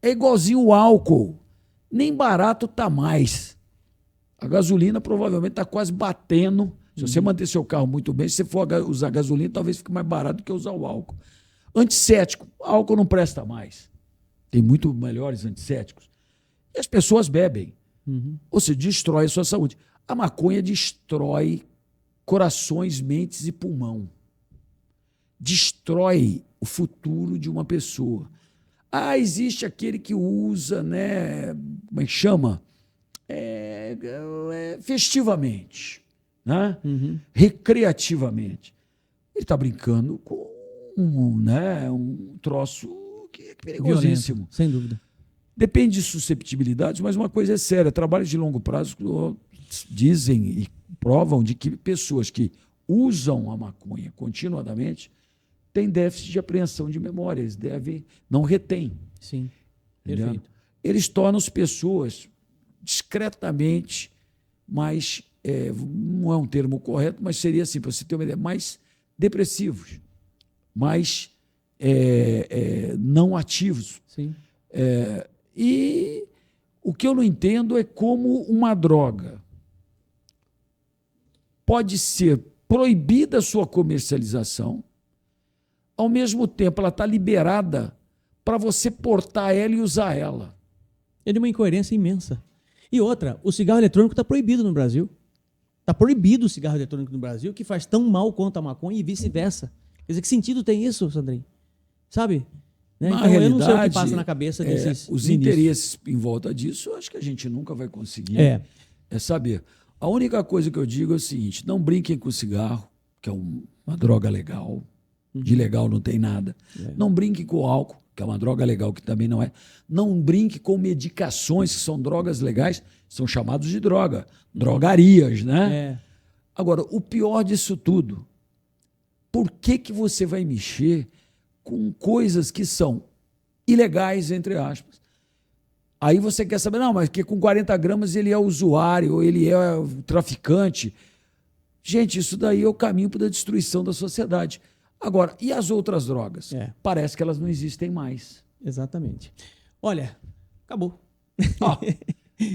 É igualzinho o álcool. Nem barato tá mais. A gasolina provavelmente está quase batendo. Se você manter seu carro muito bem, se você for usar gasolina, talvez fique mais barato do que usar o álcool. Antisséptico, álcool não presta mais. Tem muito melhores antissépticos. E as pessoas bebem. Ou seja, destrói a sua saúde. A maconha destrói corações, mentes e pulmão. Destrói o futuro de uma pessoa. Existe aquele que usa, né? Como é que chama? Festivamente, né? Recreativamente. Ele está brincando com um troço que é perigosíssimo. Violento, sem dúvida. Depende de susceptibilidades, mas uma coisa é séria. Trabalhos de longo prazo dizem e provam de que pessoas que usam a maconha continuadamente têm déficit de apreensão de memória. Eles não retêm. Sim, Entendeu? perfeito. Eles tornam-se pessoas discretamente mais, não é um termo correto, mas seria assim, para você ter uma ideia, mais depressivos, mais não ativos. Sim. E o que eu não entendo é como uma droga pode ser proibida a sua comercialização, ao mesmo tempo ela está liberada para você portar ela e usar ela. É de uma incoerência imensa. E outra, o cigarro eletrônico está proibido no Brasil. Está proibido o cigarro eletrônico no Brasil, que faz tão mal quanto a maconha e vice-versa. Quer dizer, que sentido tem isso, Sandrinho? Sabe? Né? Na Então, realidade, eu não sei o que passa na cabeça desses os ministros. interesses em volta disso, eu acho que a gente nunca vai conseguir saber. A única coisa que eu digo é o seguinte: não brinquem com o cigarro, que é uma droga legal. De legal não tem nada. Não brinque com o álcool, que é uma droga legal, que também não é. Não brinque com medicações, que são drogas legais, são chamados de droga. Drogarias, né? Agora, o pior disso tudo, por que você vai mexer com coisas que são ilegais, entre aspas? Aí você quer saber, não, mas que com 40 gramas ele é usuário, ou ele é traficante. Gente, isso daí é o caminho para a destruição da sociedade. Agora, e as outras drogas? Parece que elas não existem mais. Exatamente. Olha, acabou.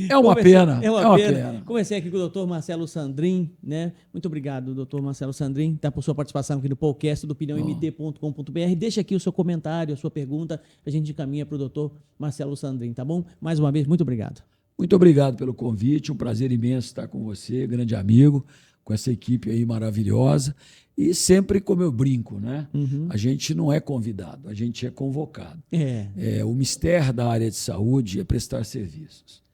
É uma pena. É uma pena. Conversei aqui com o doutor Marcelo Sandrin, né? Muito obrigado, doutor Marcelo Sandrin, por sua participação aqui no podcast do opiniãomt.com.br. Deixa aqui o seu comentário, a sua pergunta, a gente encaminha para o doutor Marcelo Sandrin, tá bom? Mais uma vez, muito obrigado. Muito obrigado pelo convite, um prazer imenso estar com você, grande amigo, com essa equipe aí maravilhosa. E sempre como eu brinco, né? A gente não é convidado, a gente é convocado. O mistério da área de saúde é prestar serviços.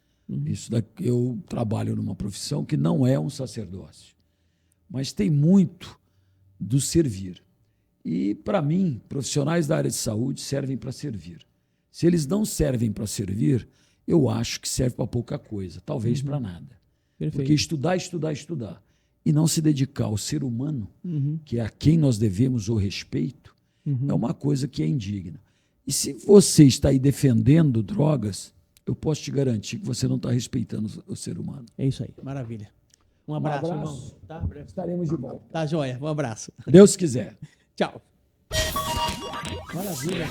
Eu trabalho numa profissão que não é um sacerdócio, mas tem muito do servir. E, para mim, profissionais da área de saúde servem para servir. Se eles não servem para servir, eu acho que serve para pouca coisa, talvez para nada. Perfeito. Porque estudar, e não se dedicar ao ser humano, que é a quem nós devemos o respeito, é uma coisa que é indigna. E se você está aí defendendo drogas, eu posso te garantir que você não está respeitando o ser humano. É isso aí, maravilha. Um abraço, irmão. Tá? Estaremos de volta. Tá joia, um abraço. Deus quiser. Tchau. Maravilha.